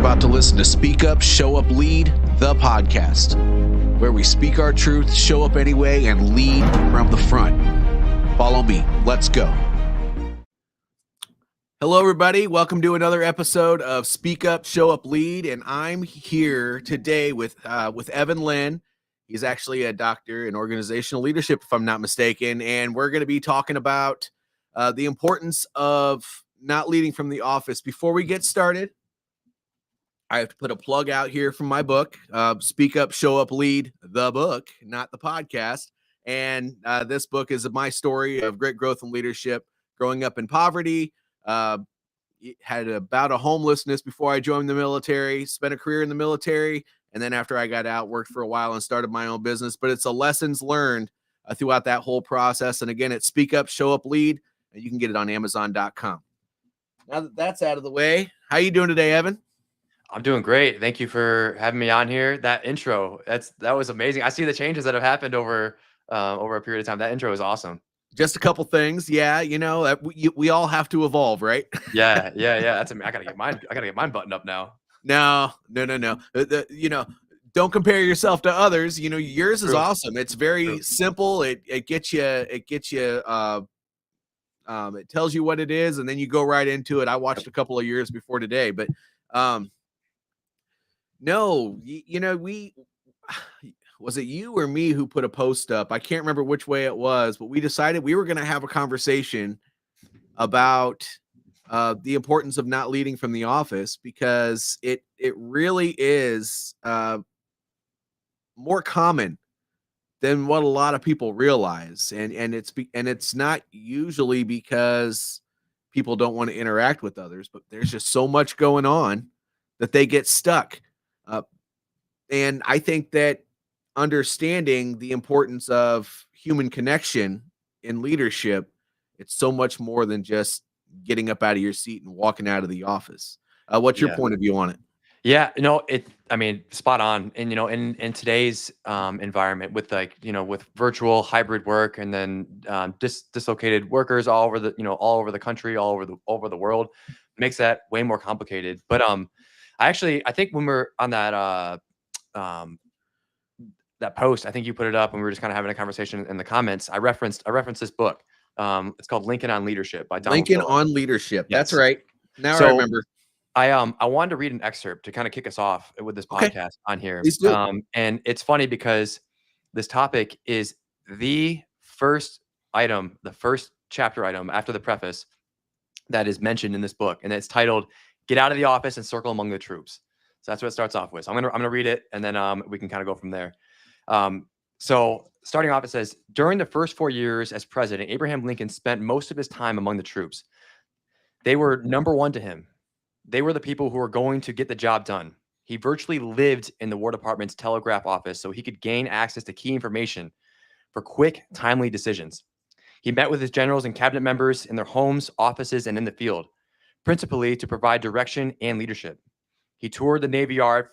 about to listen to Speak Up, Show Up, Lead, the podcast, where we speak our truth, show up anyway, and lead from the front. Follow me. Let's go. Hello, everybody. Welcome to another episode of Speak Up, Show Up, Lead, and I'm here today with Evan Lynn. He's actually a doctor in organizational leadership, if I'm not mistaken, and we're going to be talking about the importance of not leading from the office. Before we get started, I have to put a plug out here from my book, Speak Up, Show Up, Lead, the book, not the podcast. And this book is my story of great growth and leadership, growing up in poverty, had a bout of homelessness before I joined the military, spent a career in the military, and then after I got out, worked for a while and started my own business. But it's a lessons learned throughout that whole process. And again, it's Speak Up, Show Up, Lead, and you can get it on Amazon.com. Now that that's out of the way, how you doing today, Evan? I'm doing great. Thank you for having me on here. That intro, that was amazing. I see the changes that have happened over a period of time. That intro is awesome. Just a couple things. Yeah. You know, we all have to evolve, right? Yeah. That's I gotta get mine buttoned up now. No. Don't compare yourself to others. You know, yours is awesome. It's very simple. It gets you, it tells you what it is, and then you go right into it. I watched a couple of years before today, but no, was it you or me who put a post up? I can't remember which way it was, but we decided we were going to have a conversation about the importance of not leading from the office, because it really is more common than what a lot of people realize, and it's not usually because people don't want to interact with others, but there's just so much going on that they get stuck. And I think that understanding the importance of human connection in leadership, it's so much more than just getting up out of your seat and walking out of the office. What's your point of view on it? Yeah, spot on. And, in today's environment with with virtual hybrid work, and then dislocated workers all over the country, all over the world, makes that way more complicated. But I think when we're on that post, I think you put it up and we were just kind of having a conversation in the comments. I referenced this book. It's called Lincoln on Leadership by Donald Lincoln Phillips. on Leadership. Yes. That's right. Now I remember. I wanted to read an excerpt to kind of kick us off with this podcast on here. Please do. And it's funny because this topic is the first item, the first chapter item after the preface that is mentioned in this book. And it's titled, "Get Out of the Office and Circle Among the Troops." So that's what it starts off with. So I'm gonna read it, and then we can kind of go from there. So starting off, it says, during the first 4 years as president, Abraham Lincoln spent most of his time among the troops. They were number one to him. They were the people who were going to get the job done. He virtually lived in the War Department's telegraph office so he could gain access to key information for quick, timely decisions. He met with his generals and cabinet members in their homes, offices, and in the field, principally to provide direction and leadership. He toured the Navy Yard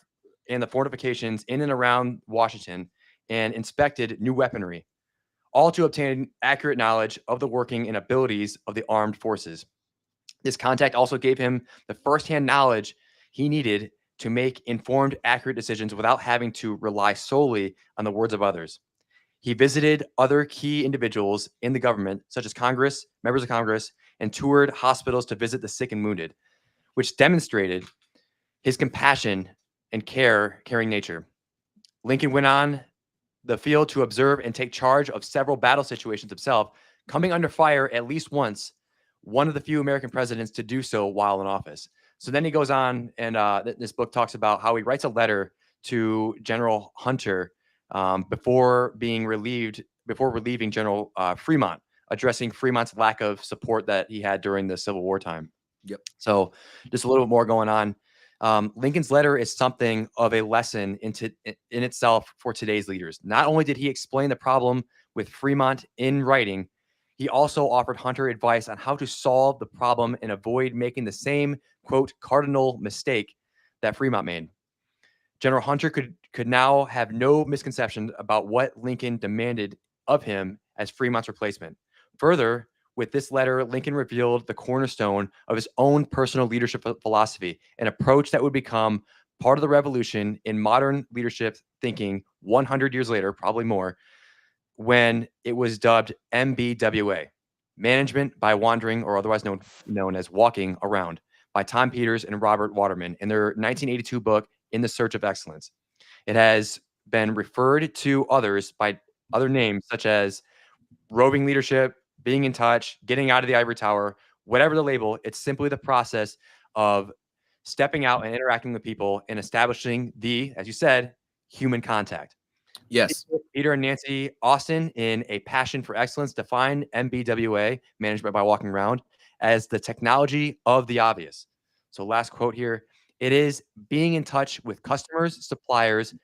and the fortifications in and around Washington and inspected new weaponry, all to obtain accurate knowledge of the working and abilities of the armed forces. This contact also gave him the firsthand knowledge he needed to make informed, accurate decisions without having to rely solely on the words of others. He visited other key individuals in the government, such as Congress, members of Congress, and toured hospitals to visit the sick and wounded, which demonstrated his compassion and caring nature. Lincoln went on the field to observe and take charge of several battle situations himself, coming under fire at least once, one of the few American presidents to do so while in office. So then he goes on, and this book talks about how he writes a letter to General Hunter before relieving General Fremont, addressing Fremont's lack of support that he had during the Civil War time. Yep. So just a little bit more going on. Lincoln's letter is something of a lesson in itself for today's leaders. Not only did he explain the problem with Fremont in writing, he also offered Hunter advice on how to solve the problem and avoid making the same, quote, cardinal mistake that Fremont made. General Hunter could now have no misconception about what Lincoln demanded of him as Fremont's replacement. Further, with this letter, Lincoln revealed the cornerstone of his own personal leadership philosophy, an approach that would become part of the revolution in modern leadership thinking 100 years later, probably more, when it was dubbed MBWA, Management by Wandering, or otherwise known as Walking Around, by Tom Peters and Robert Waterman in their 1982 book, In the Search of Excellence. It has been referred to others by other names such as roving leadership, being in touch, getting out of the ivory tower, whatever the label. It's simply the process of stepping out and interacting with people and establishing the, as you said, human contact. Yes. Peter and Nancy Austin, in A Passion for Excellence, define MBWA, Management by Walking Around, as the technology of the obvious. So last quote here, it is being in touch with customers, suppliers,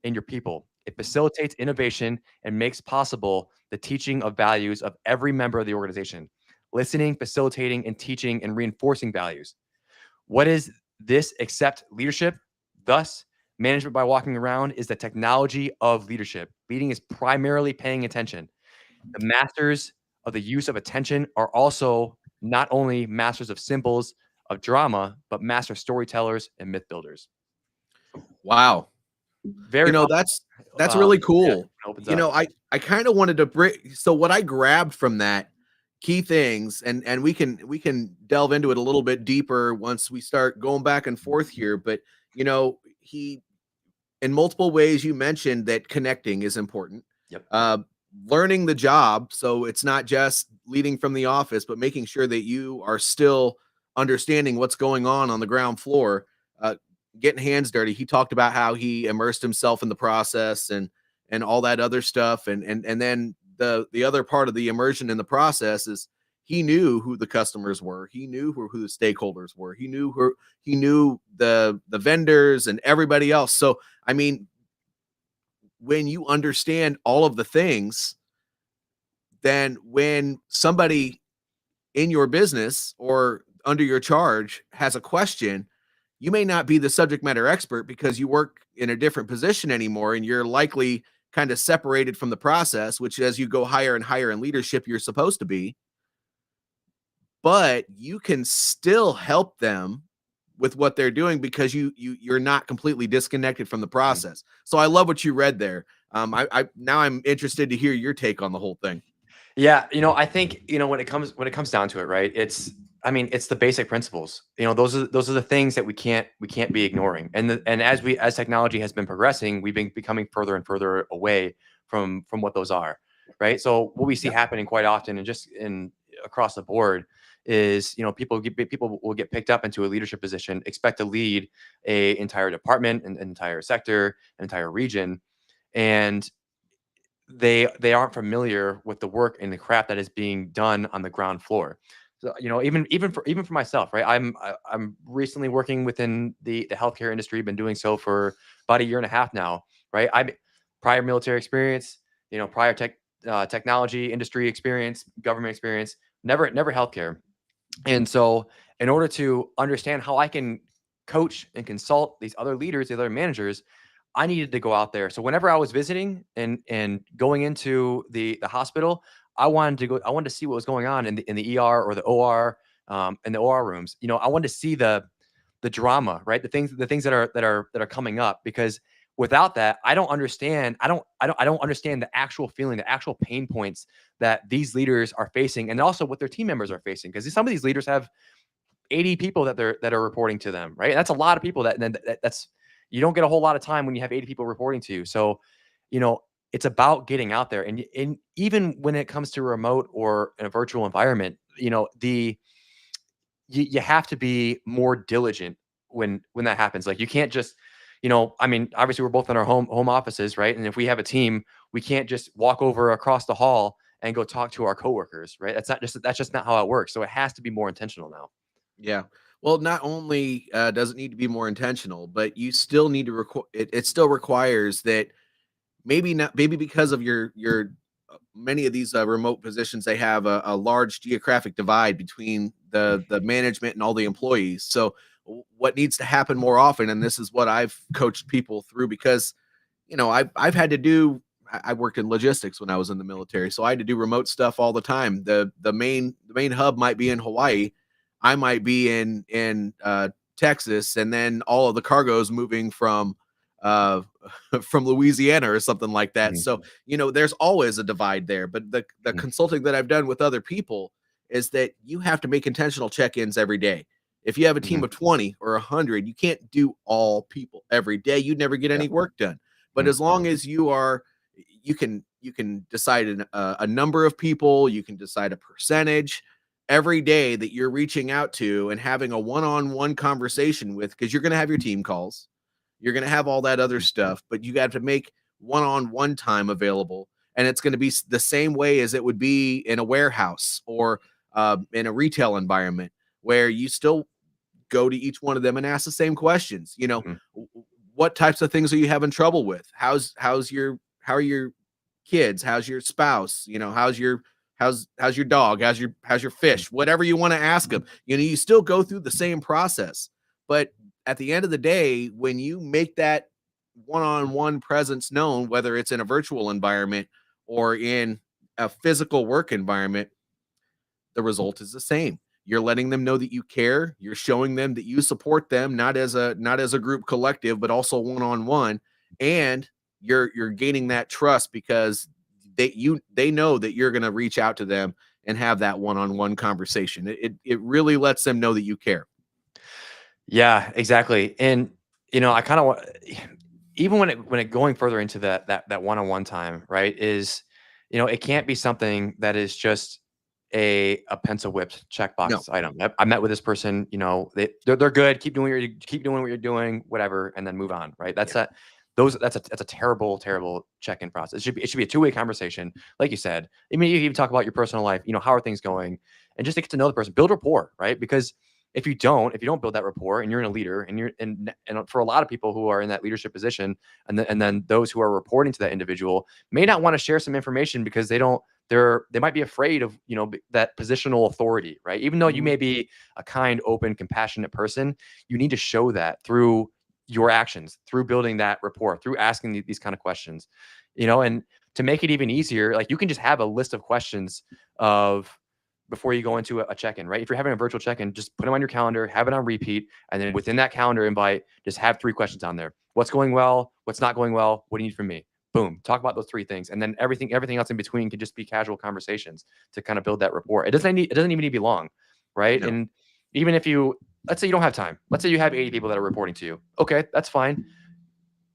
and your people. It facilitates innovation and makes possible the teaching of values of every member of the organization, listening, facilitating, and teaching and reinforcing values. What is this except leadership? Thus, management by walking around is the technology of leadership. Leading is primarily paying attention. The masters of the use of attention are also not only masters of symbols of drama, but master storytellers and myth builders. Wow. Very That's really cool. Up. I kind of wanted to bring, so what I grabbed from that, key things, and we can delve into it a little bit deeper once we start going back and forth here, but he, in multiple ways, you mentioned that connecting is important. Yep. Learning the job, so it's not just leading from the office, but making sure that you are still understanding what's going on the ground floor. Getting hands dirty. He talked about how he immersed himself in the process and all that other stuff, and then the other part of the immersion in the process is he knew who the customers were. He knew who the stakeholders were. He knew the vendors and everybody else. So, I mean, when you understand all of the things, then when somebody in your business or under your charge has a question, you may not be the subject matter expert because you work in a different position anymore, and you're likely kind of separated from the process, which as you go higher and higher in leadership, you're supposed to be. But you can still help them with what they're doing because you're not completely disconnected from the process. So I love what you read there. I now I'm interested to hear your take on the whole thing. Yeah, I think when it comes down to it, right? It's the basic principles. Those are the things that we can't be ignoring. And as technology has been progressing, we've been becoming further and further away from what those are, right? So what we see happening quite often, and just across the board, is people will get picked up into a leadership position, expect to lead a entire department, an entire sector, an entire region, and they aren't familiar with the work and the craft that is being done on the ground floor. So even for myself, right? I'm recently working within the healthcare industry. Been doing so for about a year and a half now, right? I'm prior military experience, prior technology industry experience, government experience, never healthcare. And so, in order to understand how I can coach and consult these other leaders, these other managers, I needed to go out there. So whenever I was visiting and going into the hospital, I wanted to see what was going on in the ER or the OR, in the OR rooms. I wanted to see the drama, right? The things that are coming up, because without that, I don't understand the actual feeling, the actual pain points that these leaders are facing, and also what their team members are facing. Because some of these leaders have 80 people that are reporting to them, right? And that's a lot of people. That's you don't get a whole lot of time when you have 80 people reporting to you. So, it's about getting out there, and even when it comes to remote or in a virtual environment, you have to be more diligent when that happens. Like, you can't just, obviously we're both in our home offices, right? And if we have a team, we can't just walk over across the hall and go talk to our coworkers, right? That's just not how it works. So it has to be more intentional now. Yeah. Well, not only does it need to be more intentional, but you still need to it still requires that maybe because of your many of these remote positions, they have a large geographic divide between the management and all the employees. So what needs to happen more often, and this is what I've coached people through, because I've had to do I worked in logistics when I was in the military, so I had to do remote stuff all the time. The main hub might be in Hawaii, I might be in Texas, and then all of the cargo's moving from uh from Louisiana or something like that. So there's always a divide there. But the consulting that I've done with other people is that you have to make intentional check-ins every day. If you have a team of 20 or 100, you can't do all people every day. You'd never get any work done. But as long as you can decide a number of people, you can decide a percentage every day that you're reaching out to and having a one-on-one conversation with, because you're going to have your team calls, you're going to have all that other stuff, but you got to make one-on-one time available. And it's going to be the same way as it would be in a warehouse or in a retail environment, where you still go to each one of them and ask the same questions. What types of things are you having trouble with? How are your kids? How's your spouse? How's your dog? How's your fish? Whatever you want to ask them. You still go through the same process. But at the end of the day, when you make that one-on-one presence known, whether it's in a virtual environment or in a physical work environment, the result is the same. You're letting them know that you care. You're showing them that you support them, not as a group collective, but also one-on-one. And you're gaining that trust because they know that you're going to reach out to them and have that one-on-one conversation. It really lets them know that you care. Yeah, exactly. And I kind of want, even when it going further into that one-on-one time, right, is it can't be something that is just a pencil whipped checkbox item. I met with this person, they're good. Keep doing what you're doing, whatever, and then move on. Right. That's a terrible, terrible check-in process. It should be a two-way conversation. Like you said, I mean, you even talk about your personal life, how are things going, and just to get to know the person, build rapport, right? Because if you don't build that rapport and you're in a leader and for a lot of people who are in that leadership position, and then those who are reporting to that individual may not want to share some information because they might be afraid of, that positional authority, right? Even though you may be a kind, open, compassionate person, you need to show that through your actions, through building that rapport, through asking these kind of questions, and to make it even easier, like you can just have a list of questions before you go into a check-in, right? If you're having a virtual check-in, just put them on your calendar, have it on repeat, and then within that calendar invite, just have 3 questions on there. What's going well? What's not going well? What do you need from me? Boom. Talk about those 3 things. And then everything else in between can just be casual conversations to kind of build that rapport. It doesn't even need to be long, right? No. And even if let's say you don't have time. Let's say you have 80 people that are reporting to you. Okay, that's fine.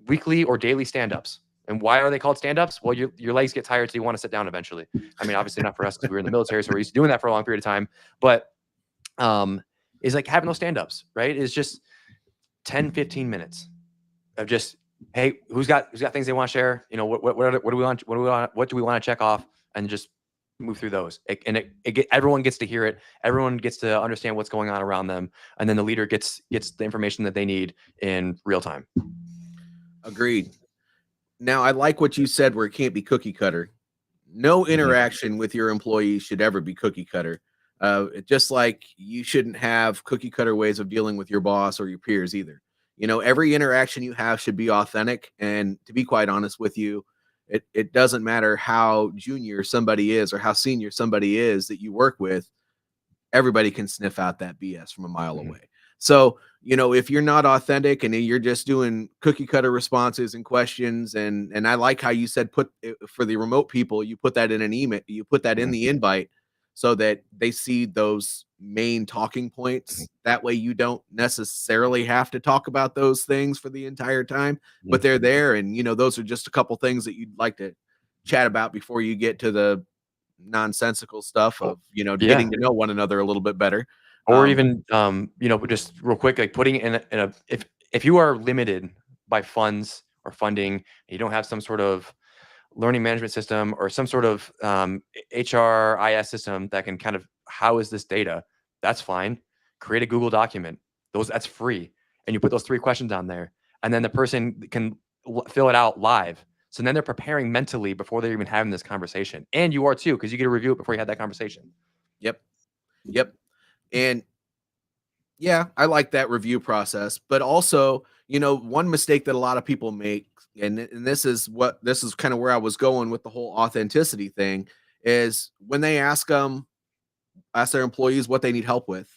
Weekly or daily stand-ups. And why are they called stand-ups? Well, your legs get tired, so you want to sit down eventually. I mean, obviously not for us because we were in the military, so we're used to doing that for a long period of time. But is like having those stand-ups, right? Is just 10, 15 minutes of just, hey, who's got things they want to share? What do we want? What do we want to check off? And just move through those. Everyone gets to hear it. Everyone gets to understand what's going on around them, and then the leader gets the information that they need in real time. Agreed. Now, I like what you said where it can't be cookie cutter. No interaction with your employees should ever be cookie cutter. Just like you shouldn't have cookie cutter ways of dealing with your boss or your peers either. Every interaction you have should be authentic. And to be quite honest with you, it doesn't matter how junior somebody is or how senior somebody is that you work with. Everybody can sniff out that BS from a mile away. So, if you're not authentic and you're just doing cookie cutter responses and questions, and I like how you said for the remote people, you put that in an email, you put that in the invite so that they see those main talking points. That way you don't necessarily have to talk about those things for the entire time, but they're there. And, those are just a couple things that you'd like to chat about before you get to the nonsensical stuff of, getting to know one another a little bit better. Or even, just real quick, like putting in a if you are limited by funds or funding, you don't have some sort of learning management system or some sort of HRIS system that can kind of house this data, that's fine. Create a Google document. That's free. And you put those 3 questions on there, and then the person can fill it out live. So then they're preparing mentally before they're even having this conversation. And you are too, because you get to review it before you had that conversation. Yep. And Yeah, I like that review process, but also, one mistake that a lot of people make, and this is kind of where I was going with the whole authenticity thing, is when they ask their employees what they need help with,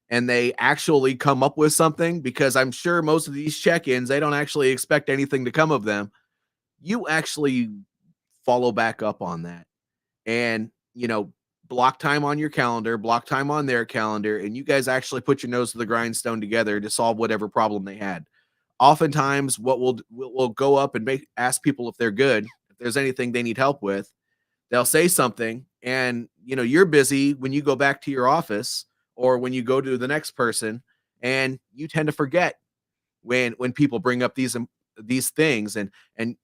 and they actually come up with something, because I'm sure most of these check-ins, they don't actually expect anything to come of them. You actually follow back up on that, and block time on your calendar, block time on their calendar, and you guys actually put your nose to the grindstone together to solve whatever problem they had. Oftentimes, what we'll go up and ask people if they're good, if there's anything they need help with. They'll say something, and you're busy when you go back to your office, or when you go to the next person, and you tend to forget when people bring up these things. And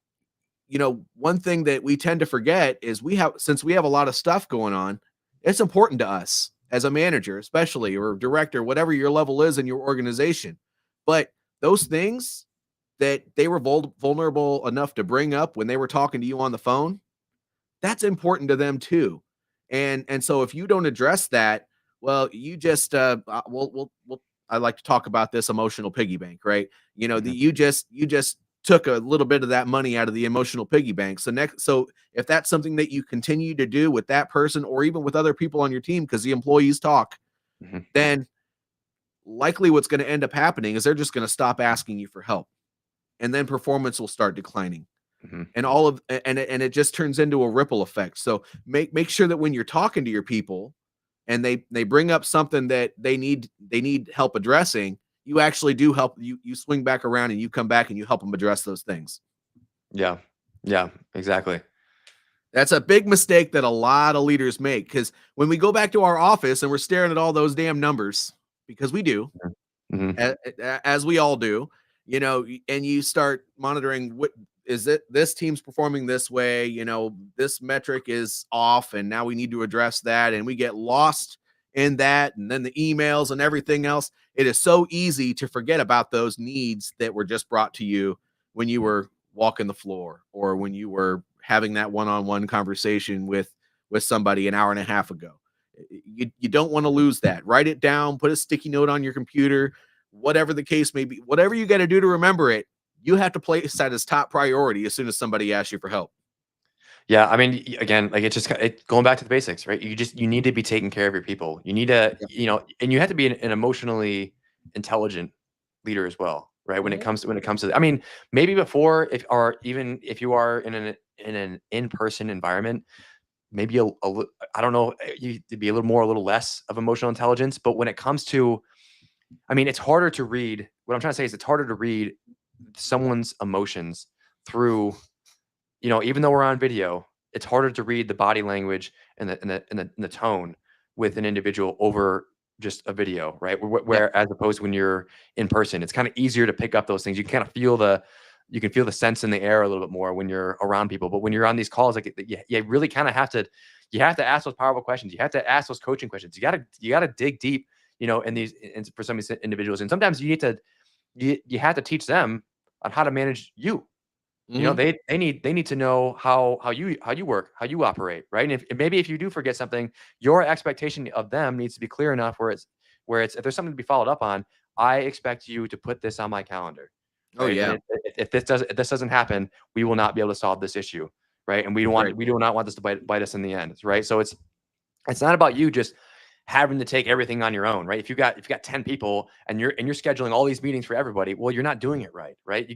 one thing that we tend to forget is, since we have a lot of stuff going on, it's important to us as a manager, especially, or director, whatever your level is in your organization. But those things that they were vulnerable enough to bring up when they were talking to you on the phone, that's important to them too. And so if you don't address that, well, you just we'll I like to talk about this emotional piggy bank, right? Mhm. You just took a little bit of that money out of the emotional piggy bank. So if that's something that you continue to do with that person, or even with other people on your team, because the employees talk, Mhm. then likely what's going to end up happening is they're just going to stop asking you for help, and then performance will start declining, Mhm. and it just turns into a ripple effect. So make sure that when you're talking to your people, and they bring up something that they need help addressing, you actually do help. You swing back around, and you come back and you help them address those things. Yeah. Yeah, exactly. That's a big mistake that a lot of leaders make, because when we go back to our office and we're staring at all those damn numbers, because we do, Mhm. Mhm. as we all do, and you start monitoring, what is it, this team's performing this way, this metric is off, and now we need to address that, and we get lost in that, and then the emails and everything else. It is so easy to forget about those needs that were just brought to you when you were walking the floor, or when you were having that one-on-one conversation with somebody an hour and a half ago. You don't want to lose that. Write it down, put a sticky note on your computer, whatever the case may be, whatever you got to do to remember it. You have to place that as top priority as soon as somebody asks you for help. Yeah, I mean, again, like it's just going back to the basics, right? You need to be taking care of your people. You need to, Yeah. and you have to be an emotionally intelligent leader as well, right? When it Mhm. comes to I mean, maybe before, if or even if you are in an in-person environment, maybe I don't know, you to be a little less of emotional intelligence. But when it comes to, I mean, it's harder to read. What I'm trying to say is, it's harder to read someone's emotions through, even though we're on video, it's harder to read the body language and the tone with an individual over just a video, right? Yep. Where as opposed to when you're in person, it's kind of easier to pick up those things. You can feel the sense in the air a little bit more when you're around people. But when you're on these calls, like you really kind of you have to ask those powerful questions. You have to ask those coaching questions. You gotta dig deep, in these, and for some of these individuals. And sometimes you have to teach them on how to manage you. Hmm. They need to know how you work, how you operate, right? And maybe if you do forget something, your expectation of them needs to be clear enough where it's if there's something to be followed up on, I expect you to put this on my calendar, Oh right? And yeah. if this doesn't happen, we will not be able to solve this issue, right? And Right. we do not want this to bite us in the end, right? So it's not about you just having to take everything on your own, right? If you got 10 people and you're scheduling all these meetings for everybody, well, you're not doing it right, right?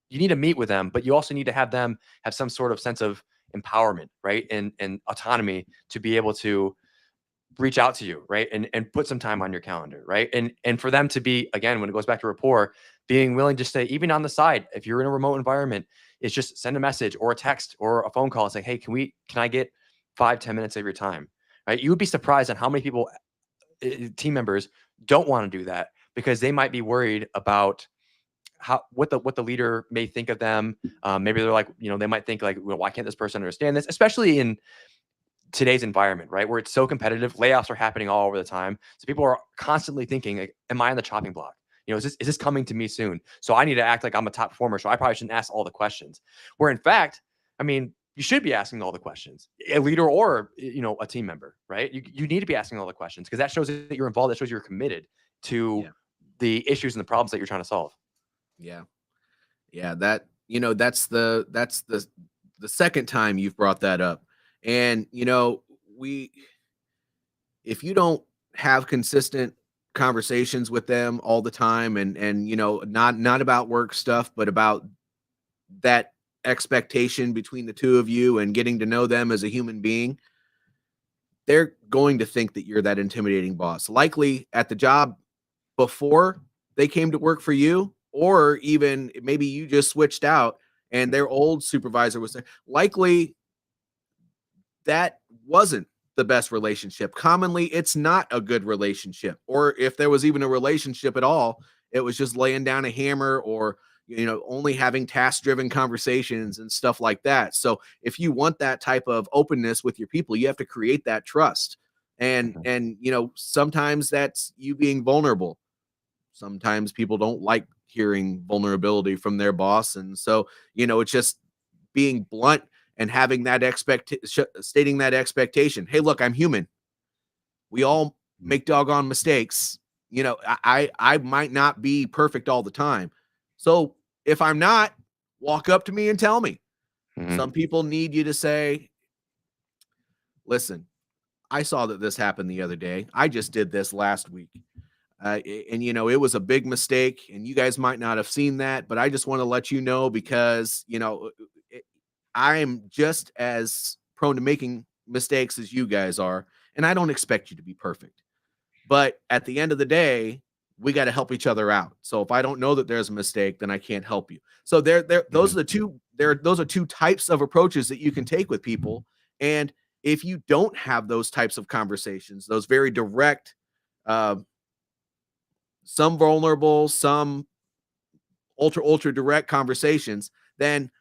You need to meet with them, but you also need to have them have some sort of sense of empowerment, right? And autonomy to be able to reach out to you, right? And put some time on your calendar, right? And for them to be, again, when it goes back to rapport, being willing to stay even on the side, if you're in a remote environment, it's just send a message or a text or a phone call and say, hey, can I get 5-10 minutes of your time? Right? You would be surprised on how many people, team members, don't want to do that because they might be worried about what the leader may think of them. Maybe they're like, they might think like, well, why can't this person understand this? Especially in today's environment, right? Where it's so competitive, layoffs are happening all over the time. So people are constantly thinking, like, am I on the chopping block? Is this coming to me soon? So I need to act like I'm a top performer. So I probably shouldn't ask all the questions. Where in fact, I mean, you should be asking all the questions, a leader or a team member, right? You need to be asking all the questions because that shows that you're involved. That shows you're committed. to Yeah. the issues and the problems that you're trying to solve. Yeah. Yeah. That, that's the second time you've brought that up. And, we, if you don't have consistent conversations with them all the time, and not about work stuff, but about that expectation between the two of you and getting to know them as a human being, they're going to think that you're that intimidating boss. Likely at the job before they came to work for you, or even maybe you just switched out and their old supervisor was there. Likely that wasn't the best relationship. Commonly, it's not a good relationship. Or if there was even a relationship at all, it was just laying down a hammer, or only having task-driven conversations and stuff like that. So if you want that type of openness with your people, you have to create that trust. And Mhm. sometimes that's you being vulnerable. Sometimes people don't like hearing vulnerability from their boss, and so it's just being blunt and having that stating that expectation. Hey, look, I'm human. We all make doggone mistakes. I might not be perfect all the time. So if I'm not, walk up to me and tell me. Mhm. Some people need you to say, listen, I saw that this happened the other day. I just did this last week. And it was a big mistake, and you guys might not have seen that, but I just want to let you know, because I'm just as prone to making mistakes as you guys are, and I don't expect you to be perfect. But at the end of the day, we got to help each other out. So if I don't know that there's a mistake, then I can't help you. So those Mhm. are the two. Those are two types of approaches that you can take with people. And if you don't have those types of conversations, those very direct, uh, some vulnerable, some ultra direct conversations, then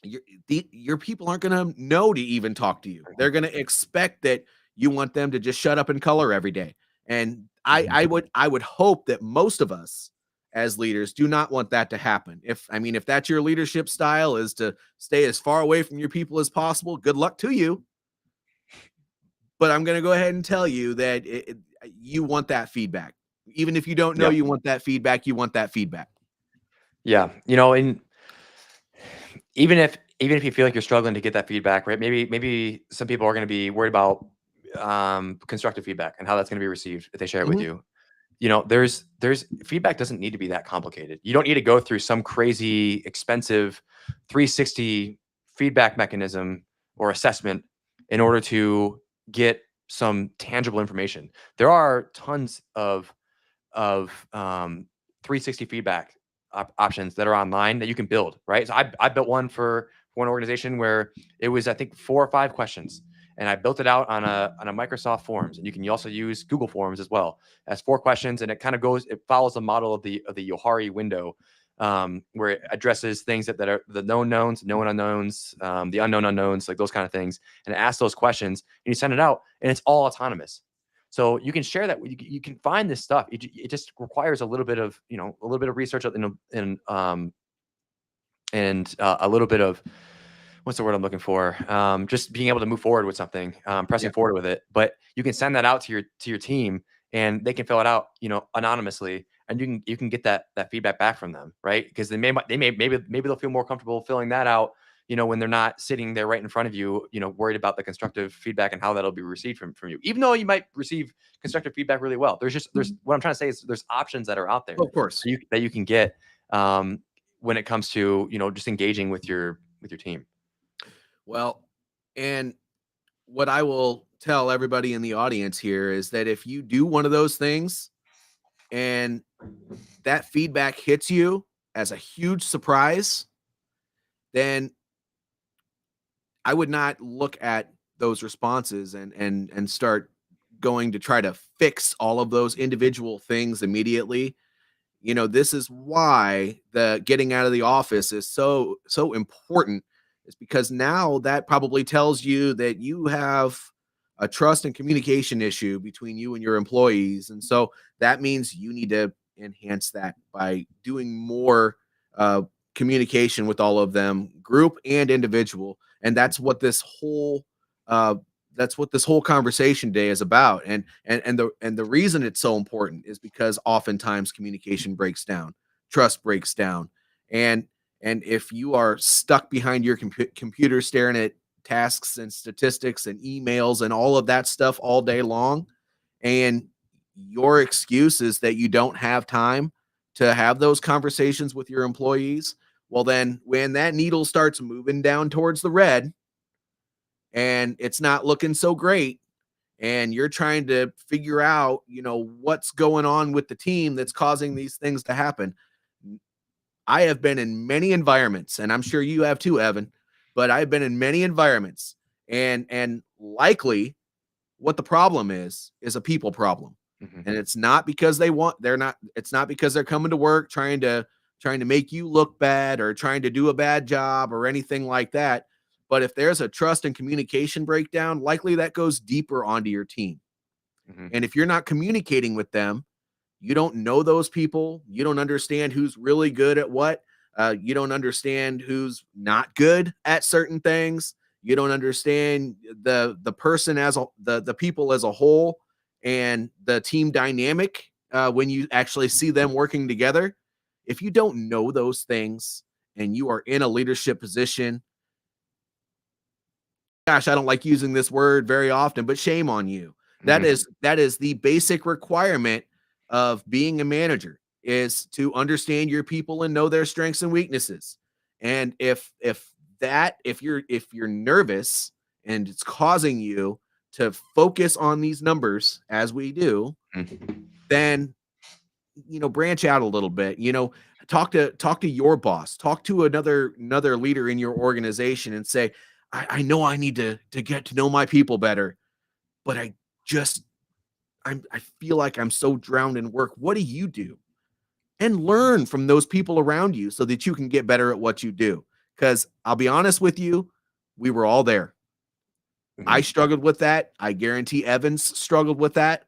your people aren't going to know to even talk to you. They're going to expect that you want them to just shut up and color every day. And Mhm. I would hope that most of us as leaders do not want that to happen. If that's your leadership style, is to stay as far away from your people as possible, good luck to you. But I'm going to go ahead and tell you that you want that feedback. Even if you don't know Yeah. you want that feedback, you want that feedback. Yeah. And even if you feel like you're struggling to get that feedback, right? Maybe some people are going to be worried about constructive feedback and how that's going to be received if they share it with Mhm. you. There's feedback doesn't need to be that complicated. You don't need to go through some crazy expensive 360 feedback mechanism or assessment in order to get some tangible information. There are tons of 360 feedback options that are online that you can build, right? So I built one for one organization where it was, I think, 4 or 5 questions, and I built it out on a Microsoft Forms, and you can also use Google Forms as well. As 4 questions, and it follows the model of the Yohari window, where it addresses things that are the known knowns, known unknowns, the unknown unknowns, like those kind of things, and it asks those questions, and you send it out, and it's all autonomous. So you can share that. You can find this stuff. It just requires a little bit of research and a little bit of, what's the word I'm looking for? Just being able to move forward with something, Yeah. pressing forward with it. But you can send that out to your team, and they can fill it out, anonymously, and you can get that feedback back from them, right? Because maybe they'll feel more comfortable filling that out, when they're not sitting there right in front of you, worried about the constructive feedback and how that'll be received from you. Even though you might receive constructive feedback really well, there's what I'm trying to say is there's options that are out there Of course. that you can get, when it comes to, just engaging with your team. Well, and what I will tell everybody in the audience here is that if you do one of those things and that feedback hits you as a huge surprise, then I would not look at those responses and start going to try to fix all of those individual things immediately. This is why the getting out of the office is so important, is because now that probably tells you that you have a trust and communication issue between you and your employees. And so that means you need to enhance that by doing more uh, communication with all of them, group and individual. And that's what uh, what this whole conversation day is about. And the reason it's so important is because oftentimes communication breaks down, trust breaks down, and if you are stuck behind your computer staring at tasks and statistics and emails and all of that stuff all day long, and your excuse is that you don't have time to have those conversations with your employees, well, then when that needle starts moving down towards the red and it's not looking so great, and you're trying to figure out, what's going on with the team that's causing these things to happen. I have been in many environments, and I'm sure you have too, Evan, but I've been in many environments, and likely what the problem is a people problem. And it's not because it's not because they're coming to work trying to make you look bad or trying to do a bad job or anything like that. But if there's a trust and communication breakdown, likely that goes deeper onto your team. And if you're not communicating with them, you don't know those people, you don't understand who's really good at what, you don't understand who's not good at certain things, you don't understand the person as the people as a whole, and the team dynamic, when you actually see them working together. If you don't know those things and you are in a leadership position, gosh, I don't like using this word very often, but shame on you. That is the basic requirement of being a manager, is to understand your people and know their strengths and weaknesses. And if you're nervous and it's causing you to focus on these numbers as we do, then branch out a little bit. Talk to your boss, talk to another leader in your organization and say, I know I need to get to know my people better, but I feel like I'm so drowned in work. What do you do? And learn from those people around you so that you can get better at what you do. Because I'll be honest with you, we were all there. I struggled with that. I guarantee Evans struggled with that.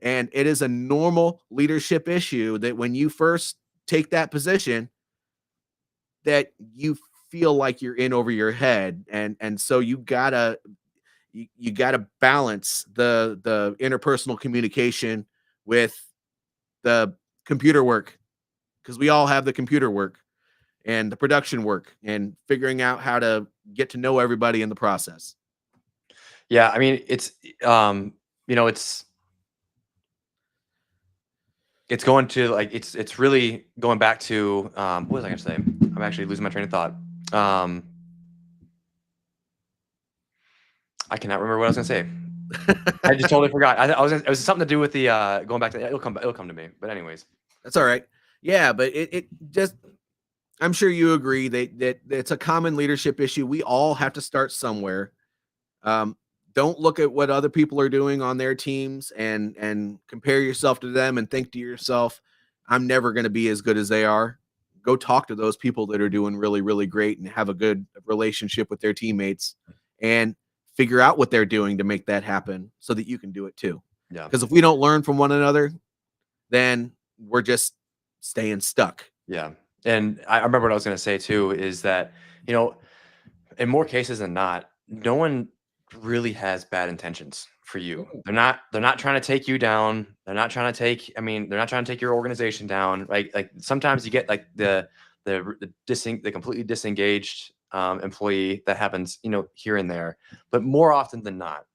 And it is a normal leadership issue that when you first take that position, that you feel like you're in over your head. And so you gotta balance the interpersonal communication with the computer work, because we all have the computer work and the production work and figuring out how to get to know everybody in the process. Yeah, I mean, it's it's going to like it's really going back to what was I gonna say? I'm actually losing my train of thought. I cannot remember what I was gonna say. I just totally forgot. It was something to do with the going back to it'll come to me. But anyways, that's all right. Yeah, but it just, I'm sure you agree that it's a common leadership issue. We all have to start somewhere. Don't look at what other people are doing on their teams and compare yourself to them and think to yourself, I'm never going to be as good as they are. Go talk to those people that are doing really, really great and have a good relationship with their teammates, and figure out what they're doing to make that happen so that you can do it too. yeah. Because if we don't learn from one another, then we're just staying stuck. Yeah. And I remember what I was going to say too, is that, in more cases than not, no one really has bad intentions for you. They're not trying to take you down. They're not trying to take your organization down. Like sometimes you get like the completely disengaged employee that happens, here and there, but more often than not,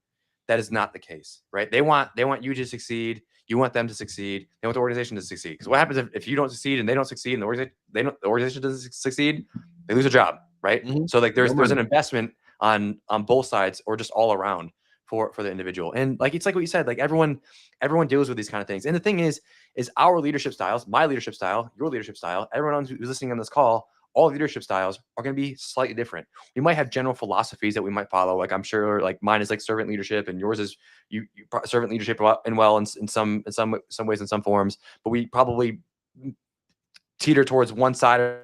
that is not the case, right? They want you to succeed. You want them to succeed. They want the organization to succeed. Because what happens if you don't succeed and they don't succeed and the organization doesn't succeed? They lose a job, right? So like there's an investment on both sides, or just all around for the individual. And like it's like what you said, like everyone deals with these kind of things. And the thing is our leadership styles, my leadership style, your leadership style, everyone who's listening on this call, all leadership styles are going to be slightly different. We might have general philosophies that we might follow. Like I'm sure, like mine is like servant leadership, and yours is you servant leadership in some ways, in some forms. But we probably teeter towards one side.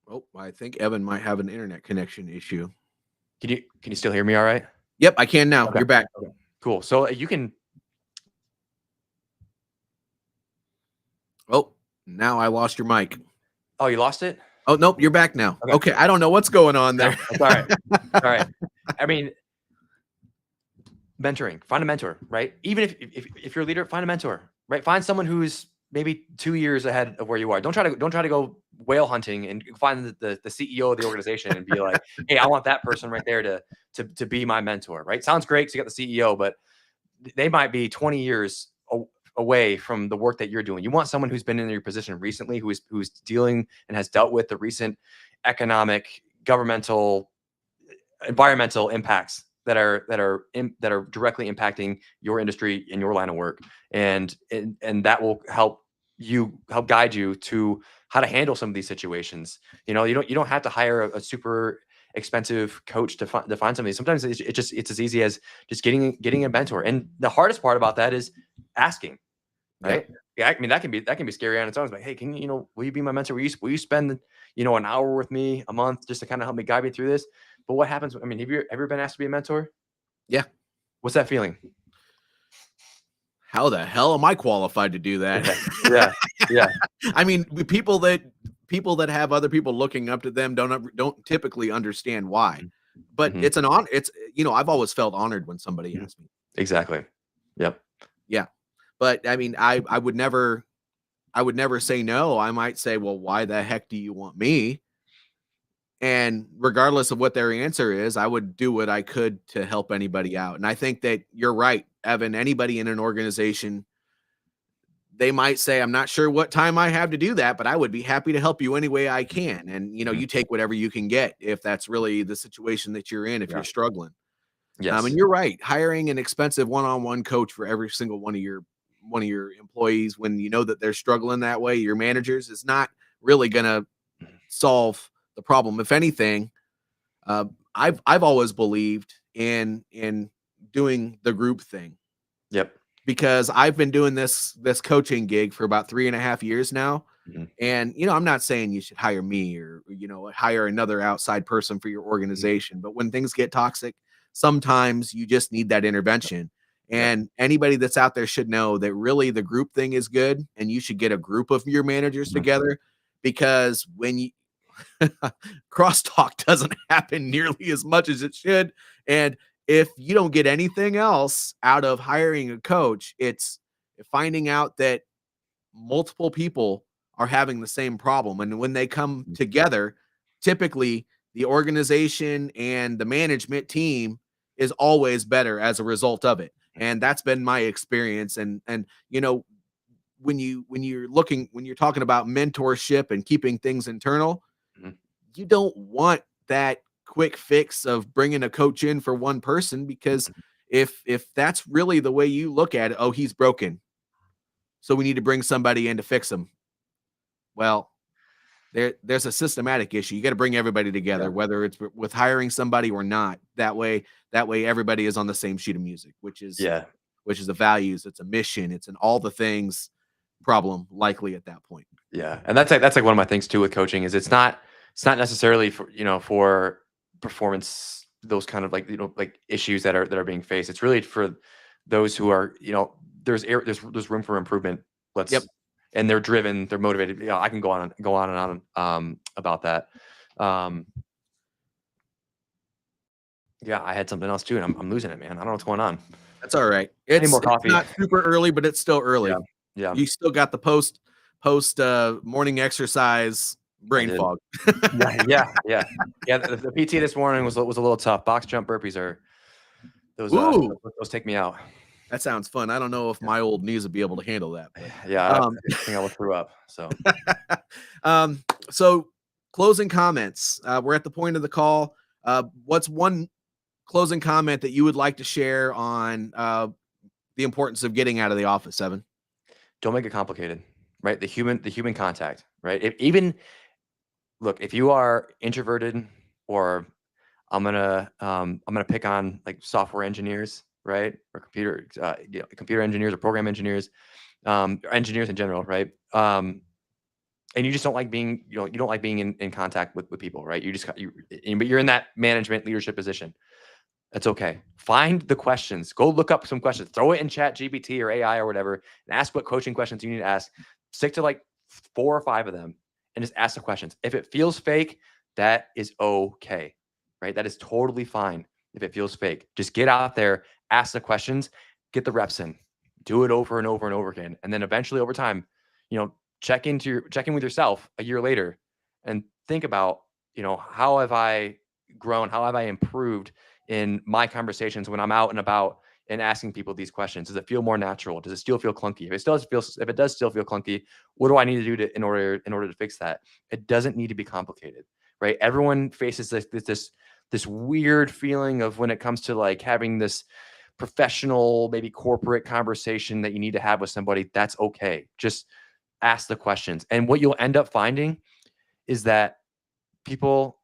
Oh, I think Evan might have an internet connection issue. Can you still hear me? All right. Yep, I can now. Okay. You're back. Okay. Cool. So you can. Oh, now I lost your mic. Oh, you lost it? Oh, nope, you're back now. Okay, I don't know what's going on there. No, it's all right. All right. I mean, mentoring, find a mentor, right? Even if you're a leader, find a mentor, right? Find someone who's maybe 2 years ahead of where you are. Don't try to go whale hunting and find the CEO of the organization and be like, hey, I want that person right there to be my mentor, right? Sounds great because you got the CEO, but they might be 20 years away from the work that you're doing. You want someone who's been in your position recently, who's dealing and has dealt with the recent economic, governmental, environmental impacts that are directly impacting your industry and your line of work, and that will help guide you to how to handle some of these situations. You don't have to hire a super expensive coach to find some of these. Sometimes it's as easy as just getting a mentor. And the hardest part about that is asking, right? Yeah, I mean that can be scary on its own. It's like, hey, will you be my mentor? Will you spend an hour with me a month just to kind of help me guide me through this? But what happens? I mean, have you ever been asked to be a mentor? Yeah. What's that feeling? How the hell am I qualified to do that? Yeah. I mean, people that have other people looking up to them don't typically understand why. But it's an honor. It's I've always felt honored when somebody asks me. Exactly. Yep. Yeah. But I mean, I would never say no. I might say, well, why the heck do you want me? And regardless of what their answer is, I would do what I could to help anybody out. And I think that you're right, Evan. Anybody in an organization, they might say, I'm not sure what time I have to do that, but I would be happy to help you any way I can. And, you take whatever you can get if that's really the situation that you're in, if you're struggling. Yes. And you're right. Hiring an expensive one-on-one coach for every single one of your employees when you know that they're struggling that way, your managers, is not really going to solve the problem. If anything, I've always believed in doing the group thing. Yep. Because I've been doing this coaching gig for about 3.5 years now. And, I'm not saying you should hire me or, hire another outside person for your organization. But when things get toxic, sometimes you just need that intervention. And anybody that's out there should know that really the group thing is good. And you should get a group of your managers together, because when you crosstalk doesn't happen nearly as much as it should. And if you don't get anything else out of hiring a coach, it's finding out that multiple people are having the same problem. And when they come together, typically the organization and the management team is always better as a result of it. And that's been my experience. And when you're talking about mentorship and keeping things internal, you don't want that quick fix of bringing a coach in for one person, because if that's really the way you look at it, oh, he's broken, so we need to bring somebody in to fix him. Well, there's a systematic issue. You got to bring everybody together, whether it's with hiring somebody or not. That way everybody is on the same sheet of music, which is the values, it's a mission, it's an all the things problem likely at that point. Yeah. And that's like one of my things too with coaching is it's not necessarily for performance, those kind of like issues that are being faced. It's really for those who are, there's room for improvement. And they're driven, they're motivated. I can go on and on about that. I had something else too, and I'm losing it, man. I don't know what's going on. That's all right. It's not super early, but it's still early. Yeah. You still got the post morning exercise brain fog. Yeah. The PT this morning was a little tough. Box jump burpees are those take me out. That sounds fun. I don't know if my old knees would be able to handle that. But, I think I will throw up. So, so closing comments. We're at the point of the call. What's one closing comment that you would like to share on the importance of getting out of the office, Evan? Don't make it complicated, right? The human contact, right? If you are introverted, or I'm gonna pick on like software engineers, right? Or computer engineers or program engineers, engineers in general, right? And you just don't like being, you don't like being in contact with people, right? But you're in that management leadership position. That's okay. Find the questions. Go look up some questions. Throw it in Chat GPT or AI or whatever, and ask what coaching questions you need to ask. Stick to like 4 or 5 of them, and just ask the questions. If it feels fake, that is okay, right? That is totally fine if it feels fake. Just get out there, ask the questions, get the reps in, do it over and over and over again. And then eventually over time, check in with yourself a year later and think about, how have I grown? How have I improved in my conversations when I'm out and about and asking people these questions? Does it feel more natural? Does it still feel clunky? If it does still feel clunky, what do I need to do in order to fix that? It doesn't need to be complicated, right? Everyone faces this weird feeling of when it comes to like having this professional, maybe corporate conversation that you need to have with somebody. That's okay. Just ask the questions. And what you'll end up finding is that people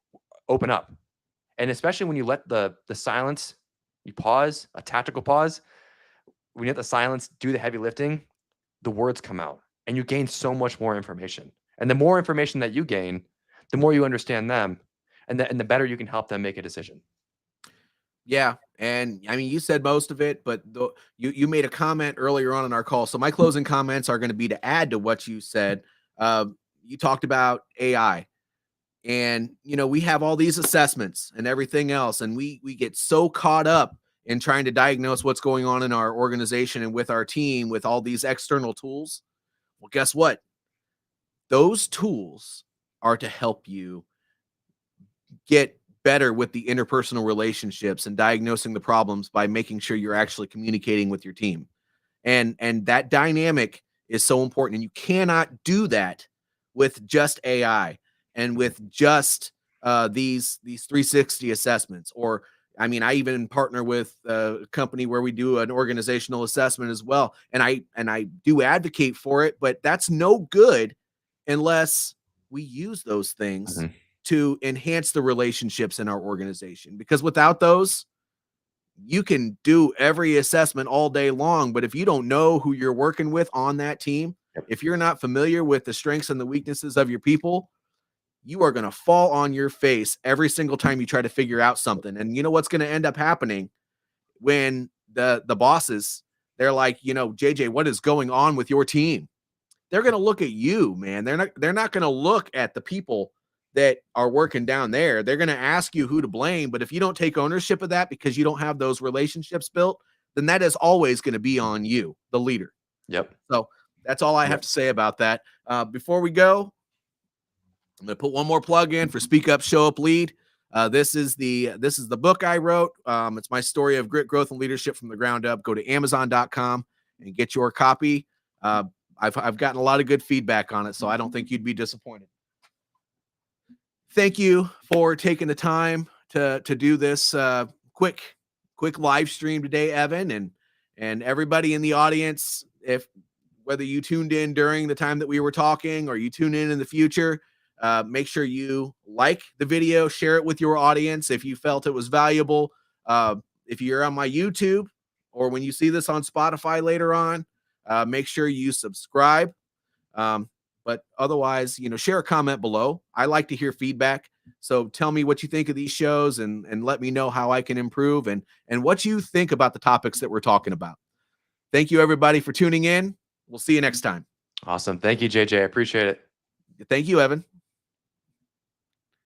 open up. And especially when you let the silence, you pause, a tactical pause, when you let the silence do the heavy lifting, the words come out and you gain so much more information. And the more information that you gain, the more you understand them and the better you can help them make a decision. Yeah. And I mean, you said most of it, but you made a comment earlier on in our call. So my closing comments are going to be to add to what you said. You talked about AI. And, we have all these assessments and everything else. And we get so caught up in trying to diagnose what's going on in our organization and with our team with all these external tools. Well, guess what? Those tools are to help you get better with the interpersonal relationships and diagnosing the problems by making sure you're actually communicating with your team. And that dynamic is so important. And you cannot do that with just AI and with just these 360 assessments. Or, I mean, I even partner with a company where we do an organizational assessment as well. And I do advocate for it, but that's no good unless we use those things to enhance the relationships in our organization. Because without those, you can do every assessment all day long, but if you don't know who you're working with on that team, if you're not familiar with the strengths and the weaknesses of your people, you are going to fall on your face every single time you try to figure out something. And you know what's going to end up happening when the bosses, they're like, JJ, what is going on with your team? They're going to look at you, man. They're not going to look at the people that are working down there. They're going to ask you who to blame. But if you don't take ownership of that because you don't have those relationships built, then that is always going to be on you, the leader. Yep. So that's all I have to say about that. Before we go, I'm going to put one more plug in for Speak Up, Show Up, Lead. This is the book I wrote. It's my story of grit, growth, and leadership from the ground up. Go to Amazon.com and get your copy. I've gotten a lot of good feedback on it, so I don't think you'd be disappointed. Thank you for taking the time to do this quick live stream today, Evan, and everybody in the audience. Whether you tuned in during the time that we were talking or you tune in the future, make sure you like the video, share it with your audience if you felt it was valuable. If you're on my YouTube or when you see this on Spotify later on, make sure you subscribe. But otherwise, share a comment below. I like to hear feedback. So tell me what you think of these shows and let me know how I can improve and what you think about the topics that we're talking about. Thank you, everybody, for tuning in. We'll see you next time. Awesome. Thank you, JJ. I appreciate it. Thank you, Evan.